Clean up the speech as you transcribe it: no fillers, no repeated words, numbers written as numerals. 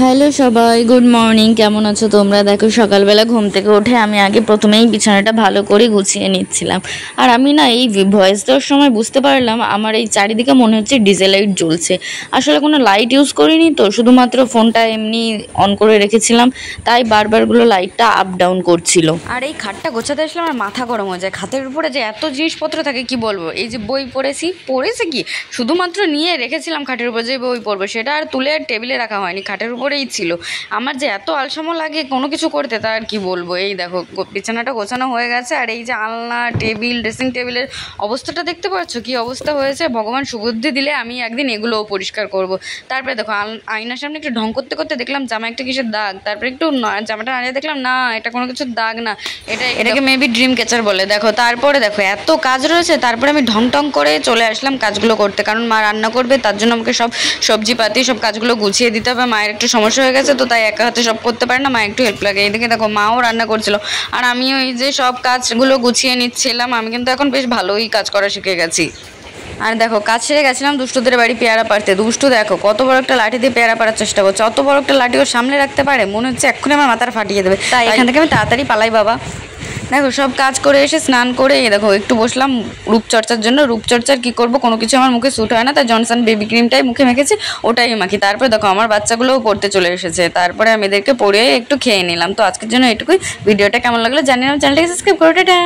Hello সবাই, good morning. কেমন আছো তোমরা? দেখো সকালবেলা ঘুম থেকে উঠে আমি আগে প্রথমেই বিছানাটা ভালো করে গুছিয়ে নিচ্ছিলাম। আর আমি না এই ভয়েস দেওয়ার সময় বুঝতে পারলাম আমার এই চারিদিকে মনে হচ্ছে ডিজে লাইট জ্বলছে। আসলে কোনো লাইট ইউজ করিনি তো, শুধুমাত্র ফোনটা এমনি অন করে রেখেছিলাম, তাই বারবারগুলো লাইটটা আপ ডাউন করছিল। আর এই খাটটা গোছাতে আসলে আমার মাথা গরম হয়ে যায়। খাটের উপরে যে এত জিনিসপত্র থাকে কি বলবো। এই যে বই পড়েছে কি শুধুমাত্র নিয়ে রেখেছিলাম খাটের উপর, যে বই পড়বো সেটা আর তুলে টেবিলে রাখা হয়নি, খাটের উপরেই ছিল। আমার যে এত আলসামো লাগে কোনো কিছু করতে, তা আর কি বলবো। এই দেখো বিছানাটা গোছানো হয়ে গেছে, আর এই যে আলনা, টেবিল, ড্রেসিং টেবিলের অবস্থাটা দেখতে পাচ্ছ কি অবস্থা হয়েছে। ভগবান সুবুদ্ধি দিলে আমি একদিন এগুলোও পরিষ্কার করব। তারপরে দেখো আয়নার সামনে একটু ঢং করতে করতে দেখলাম জামা একটা কিসের দাগ, তারপরে একটু জামাটা আনিয়ে দেখলাম না এটা কোনো কিছুর দাগ না, এটাকে মেবি ড্রিম ক্যাচার বলে। দেখো তারপরে দেখো এত কাজ রয়েছে, তারপরে আমি ঢং টং করে চলে আসলাম কাজগুলো করতে, কারণ মা রান্না করবে, তার জন্য আমাকে সব সবজিপাতি সব কাজগুলো গুছিয়ে দিতে হবে। মায়ের একটু সমস্যা হয়ে গেছে তো, তাই একা হাতে সব করতে পারে না, মা একটু হেল্প লাগে। এইদিকে দেখো মাও রান্না করছিল আর আমিও এই যে সব কাজগুলো গুছিয়ে নিচ্ছিলাম। আমি কিন্তু এখন বেশ ভালোই কাজ করা শিখে গেছি। আর দেখো কাজ সেরে গেছিলাম দুষ্টুদের বাড়ি পেয়ারা পাড়তে। দুষ্টু দেখো কত বড় একটা লাঠি দিয়ে পেয়ারা পাড়ার চেষ্টা করছে। অত বড় একটা লাঠি ও সামনে রাখতে পারে? মনে হচ্ছে এক্ষুনি আমার মাথাটা ফাটিয়ে দেবে। তাই এখান থেকে আমি তাড়াতাড়ি পালাই বাবা। দেখো সব কাজ করে এসে স্নান করে দেখো একটু বসলাম রূপচর্চার জন্য। রূপচর্চার কি করব, কোনো কিছু আমার মুখে স্যুট হয় না, তাই জনসন বেবি ক্রিমটাই মুখে মেখেছি, ওটাই মাখি। তারপরে দেখো আমার বাচ্চাগুলোও পড়তে চলে এসেছে, তারপরে আমি এদেরকে পড়িয়ে একটু খেয়ে নিলাম। তো আজকের জন্য এটুকুই। ভিডিওটা কেমন লাগলো জানি না, চ্যানেলটাকে সাবস্ক্রাইব করো। টাটা।